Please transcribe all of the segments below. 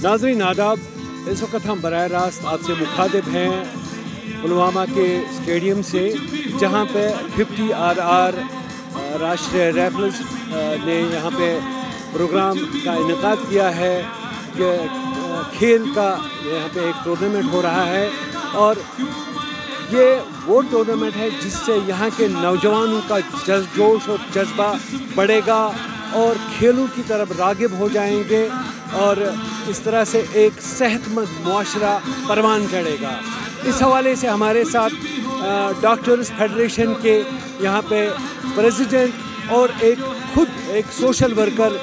नाज़रीन आदाब, इस वक्त हम बराह रास्त आपसे मुखातिब हैं पुलवामा के स्टेडियम से, जहां पे 50 RR राष्ट्रीय राइफल्स ने यहाँ पे प्रोग्राम का इनेकाद किया है कि खेल का यहाँ पे एक टूर्नामेंट हो रहा है। और ये वो टूर्नामेंट है जिससे यहाँ के नौजवानों का जोश और जज्बा बढ़ेगा और खेलों की तरफ राग़िब हो जाएंगे और इस तरह से एक सेहतमंद मुआशरा परवान चढ़ेगा। इस हवाले से हमारे साथ डॉक्टर्स फेडरेशन के यहाँ पे प्रेसिडेंट और खुद एक सोशल वर्कर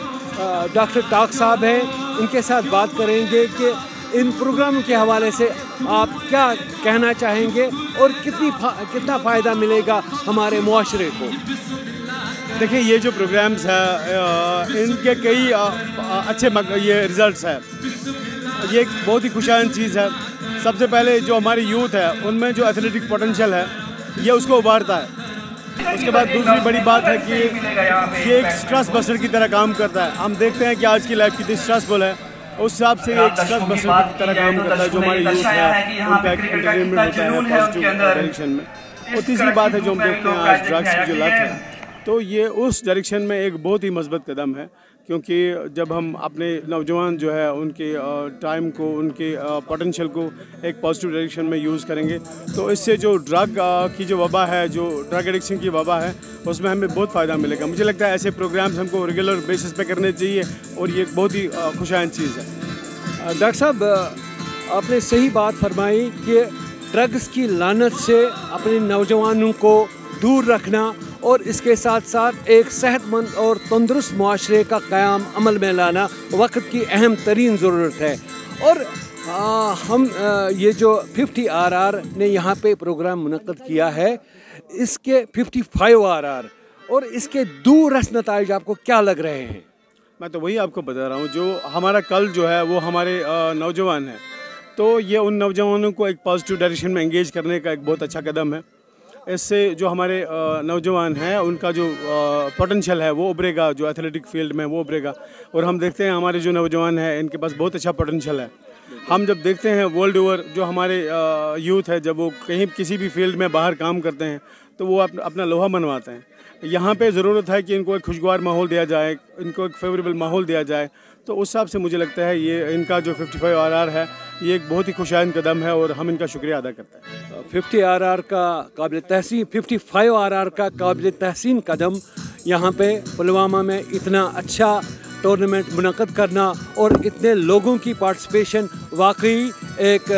डॉक्टर टाक साहब हैं। इनके साथ बात करेंगे कि इन प्रोग्रामों के हवाले से आप क्या कहना चाहेंगे और कितना फ़ायदा मिलेगा हमारे मुआशरे को। देखिए, ये जो प्रोग्राम्स है इनके कई अच्छे ये रिज़ल्ट्स हैं। ये एक बहुत ही खुशहाल चीज़ है। सबसे पहले जो हमारी यूथ है उनमें जो एथलेटिक पोटेंशियल है ये उसको उभारता है। उसके बाद दूसरी बड़ी बात है कि ये एक स्ट्रेस बस्टर की तरह काम करता है। हम देखते हैं कि आज की लाइफ कितनी स्ट्रेसफुल है, उस हिसाब से एक स्ट्रेस बस्टर की तरह काम करता है। जो हमारी यूथ है उनका एक एंटरटेनमेंट होता है पॉजिटिव डायरेक्शन में। और तीसरी बात है जो हम देखते हैं आज ड्रग्स की जो लत है, तो ये उस डायरेक्शन में एक बहुत ही मजबूत कदम है। क्योंकि जब हम अपने नौजवान जो है उनके टाइम को, उनके पोटेंशियल को एक पॉजिटिव डायरेक्शन में यूज़ करेंगे, तो इससे जो ड्रग की जो वबा है, जो ड्रग एडिक्शन की वबा है, उसमें हमें बहुत फ़ायदा मिलेगा। मुझे लगता है ऐसे प्रोग्राम्स हमको रेगुलर बेसिस पे करने चाहिए और ये एक बहुत ही खुशहाल चीज़ है। डॉक्टर साहब, आपने सही बात फरमाई कि ड्रग्स की लानत से अपने नौजवानों को दूर रखना और इसके साथ साथ एक सेहतमंद और तंदुरुस्त मुआशरे का क़याम अमल में लाना वक्त की अहम तरीन ज़रूरत है। और हम ये जो 50 RR ने यहाँ पे प्रोग्राम मुनक़्क़द किया है, इसके 55 RR और इसके दूररस नताइज आपको क्या लग रहे हैं? मैं तो वही आपको बता रहा हूँ, जो हमारा कल जो है वो हमारे नौजवान हैं, तो ये उन नौजवानों को एक पॉजिटिव डायरेक्शन में एंगेज करने का एक बहुत अच्छा कदम है। इससे जो हमारे नौजवान हैं उनका जो पोटेंशियल है वो उभरेगा, जो एथलेटिक फील्ड में वो उभरेगा। और हम देखते हैं हमारे जो नौजवान हैं इनके पास बहुत अच्छा पोटेंशियल है। हम जब देखते हैं वर्ल्ड ओवर जो हमारे यूथ है, जब वो कहीं किसी भी फील्ड में बाहर काम करते हैं तो वो अपना लोहा मनवाते हैं। यहाँ पे ज़रूरत है कि इनको एक खुशगवार माहौल दिया जाए, इनको एक फेवरेबल माहौल दिया जाए। तो उस हिसाब से मुझे लगता है ये इनका जो 55 RR है ये एक बहुत ही खुशहाल कदम है और हम इनका शुक्रिया अदा करते हैं। 50 RR का काबिल तहसीन 55 RR का काबिल तहसीन कदम यहाँ पे पुलवामा में इतना अच्छा टूर्नामेंट मुनक़्क़द करना और इतने लोगों की पार्टिसिपेशन वाकई एक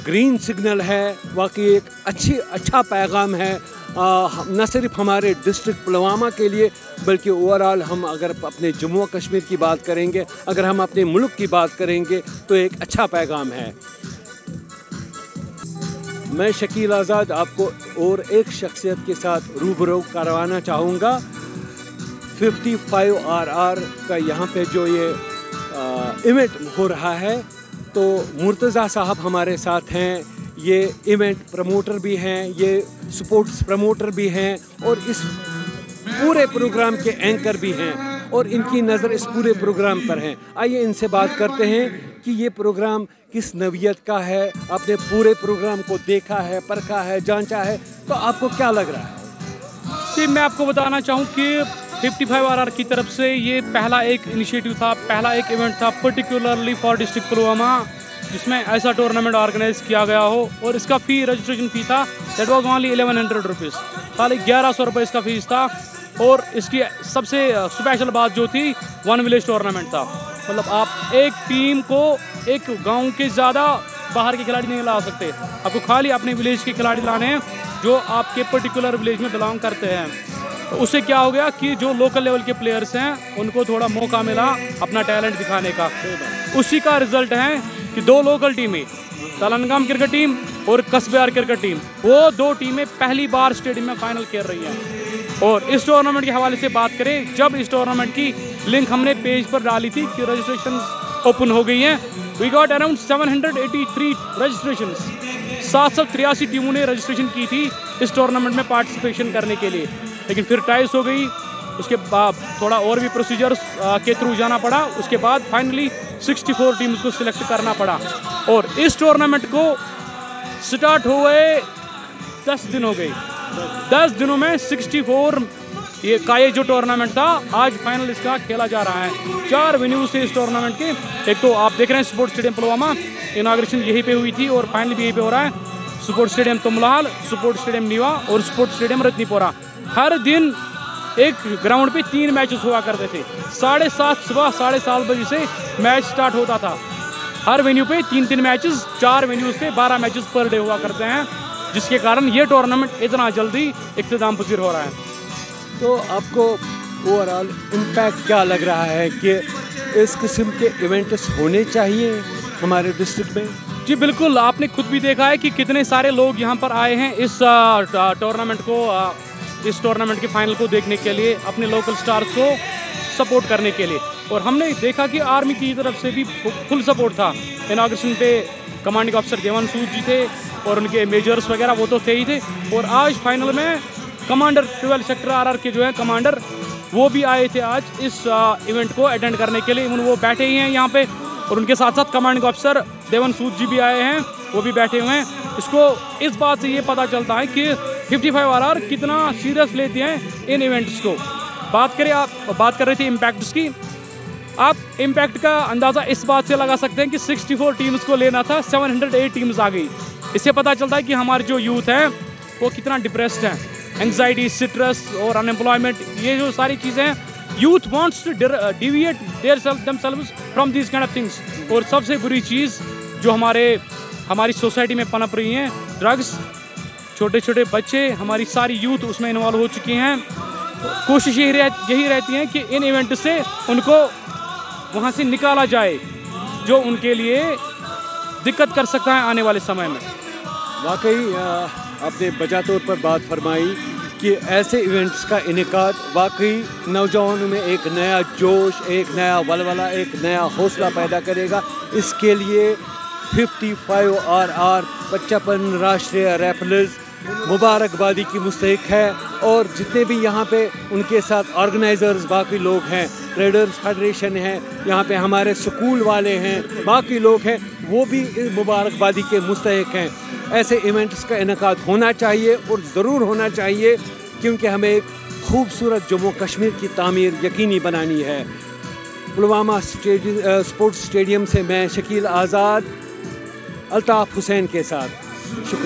ग्रीन सिग्नल है, वाकई एक अच्छा पैगाम है, न सिर्फ हमारे डिस्ट्रिक्ट पुलवामा के लिए बल्कि ओवरऑल हम अगर अपने जम्मू कश्मीर की बात करेंगे, अगर हम अपने मुल्क की बात करेंगे तो एक अच्छा पैगाम है। मैं शकील आज़ाद आपको और एक शख्सियत के साथ रूबरू करवाना चाहूँगा। 55 RR का यहाँ पे जो ये इवेंट हो रहा है, तो मुर्तज़ा साहब हमारे साथ हैं। ये इवेंट प्रमोटर भी हैं, ये स्पोर्ट्स प्रमोटर भी हैं और इस पूरे प्रोग्राम के एंकर भी हैं और इनकी नज़र इस पूरे प्रोग्राम पर हैं। आइए इनसे बात करते हैं कि ये प्रोग्राम किस नवियत का है। आपने पूरे प्रोग्राम को देखा है, परखा है, जांचा है, तो आपको क्या लग रहा है? जी, मैं आपको बताना चाहूँ कि 55 RR की तरफ से ये पहला एक इनिशिएटिव था, पहला एक इवेंट था पर्टिकुलरली फॉर डिस्ट्रिक्ट पुलवामा, जिसमें ऐसा टूर्नामेंट ऑर्गेनाइज किया गया हो। और इसका रजिस्ट्रेशन फ़ी था दैट वाज ओनली 1100 रुपीज़, खाली 1100 रुपये इसका फ़ीस था। और इसकी सबसे स्पेशल बात जो थी, 1 विलेज टूर्नामेंट था। मतलब आप एक टीम को एक गांव के ज़्यादा बाहर के खिलाड़ी नहीं ला सकते, आपको खाली अपने विलेज के खिलाड़ी लाने हैं जो आपके पर्टिकुलर विलेज में बिलोंग करते हैं। तो उससे क्या हो गया कि जो लोकल लेवल के प्लेयर्स हैं उनको थोड़ा मौका मिला अपना टैलेंट दिखाने का। उसी का रिजल्ट है कि 2 लोकल टीमें, तलनगाम क्रिकेट टीम और कस्बेयार क्रिकेट टीम, वो 2 टीमें पहली बार स्टेडियम में फाइनल खेल रही हैं। और इस टूर्नामेंट के हवाले से बात करें, जब इस टूर्नामेंट की लिंक हमने पेज पर डाली थी कि रजिस्ट्रेशन ओपन हो गई हैं, वी गॉट अराउंड 783 रजिस्ट्रेशन। 783 टीमों ने रजिस्ट्रेशन की थी इस टूर्नामेंट में पार्टिसिपेशन करने के लिए, लेकिन फिर टाइस हो गई उसके बाद थोड़ा और भी प्रोसीजर्स के थ्रू जाना पड़ा, उसके बाद फाइनली 64 टीम्स को सिलेक्ट करना पड़ा। और इस टूर्नामेंट को स्टार्ट हुए 10 दिन हो गए। 10 दिनों में 64 ये जो टूर्नामेंट था, आज फाइनल इसका खेला जा रहा है। 4 वेन्यूज थे इस टूर्नामेंट के। एक तो आप देख रहे हैं स्पोर्ट्स स्टेडियम पुलवामा, इनाग्रेशन यहीं पे हुई थी और फाइनल भी यहीं पे हो रहा है। स्पोर्ट्स स्टेडियम तुमलाल, स्पोर्ट्स स्टेडियम नीवा और स्पोर्ट्स स्टेडियम रत्नीपुरा। हर दिन एक ग्राउंड पे 3 मैचेस हुआ करते थे। 7:30 सुबह 7:30 बजे से मैच स्टार्ट होता था। हर वेन्यू पे 3-3 मैचेस, 4 वेन्यूज पे 12 मैचेस पर डे हुआ करते हैं, जिसके कारण ये टूर्नामेंट इतना जल्दी इख्तिताम पजीर हो रहा है। तो आपको ओवरऑल इम्पैक्ट क्या लग रहा है कि इस किस्म के इवेंट्स होने चाहिए हमारे डिस्ट्रिक्ट में? जी बिल्कुल, आपने खुद भी देखा है कि कितने सारे लोग यहाँ पर आए हैं इस टूर्नामेंट को, इस टूर्नामेंट के फाइनल को देखने के लिए, अपने लोकल स्टार्स को सपोर्ट करने के लिए। और हमने देखा कि आर्मी की तरफ से भी फुल सपोर्ट था। इनाग्रेशन पे कमांडिंग ऑफिसर देवान सूद जी थे और उनके मेजर्स वगैरह वो तो थे ही थे। और आज फाइनल में कमांडर 12 सेक्टर RR के जो है कमांडर, वो भी आए थे आज इस इवेंट को अटेंड करने के लिए। वो बैठे ही हैं यहाँ पे और उनके साथ साथ कमांडिंग ऑफिसर देवन सूद जी भी आए हैं, वो भी बैठे हुए हैं। इसको इस बात से ये पता चलता है कि 55 RR कितना सीरियस लेते हैं इन इवेंट्स को। बात कर रहे थे इम्पैक्ट्स की। आप इम्पैक्ट का अंदाज़ा इस बात से लगा सकते हैं कि 64 टीम्स को लेना था, 708 टीम्स आ गई। इससे पता चलता है कि हमारे जो यूथ है वो कितना डिप्रेस्ड है। एंग्जाइटी, स्ट्रेस और अनएम्प्लॉयमेंट, ये जो सारी चीज़ें हैं, youth wants to deviate themselves from these kind of things. और सबसे बुरी चीज़ जो हमारी सोसाइटी में पनप रही है, ड्रग्स। छोटे छोटे बच्चे, हमारी सारी यूथ उसमें इन्वॉल्व हो चुकी हैं। कोशिश यही रहती है कि इन इवेंट से उनको वहाँ से निकाला जाए, जो उनके लिए दिक्कत कर सकता है आने वाले समय में। वाकई आपने बजा तौर पर बात फरमाई कि ऐसे इवेंट्स का इनेकाद वाकई नौजवानों में एक नया जोश, एक नया वलवला, एक नया हौसला पैदा करेगा। इसके लिए 55 RR 55 राष्ट्रीय रैफल्स मुबारकबादी की मुस्तहिक है। और जितने भी यहाँ पे उनके साथ ऑर्गेनाइज़र्स बाकी लोग हैं, ट्रेडर्स फेडरेशन है, यहाँ पे हमारे स्कूल वाले हैं, बाकी लोग हैं, वो भी इस मुबारकबादी के मुस्तहिक हैं। ऐसे इवेंट्स का इनेकाद होना चाहिए और ज़रूर होना चाहिए, क्योंकि हमें एक खूबसूरत जम्मू कश्मीर की तामीर यकीनी बनानी है। पुलवामा स्पोर्ट्स स्टेडियम से मैं शकील आज़ाद, अल्ताफ़ हुसैन के साथ। शुक्रिया।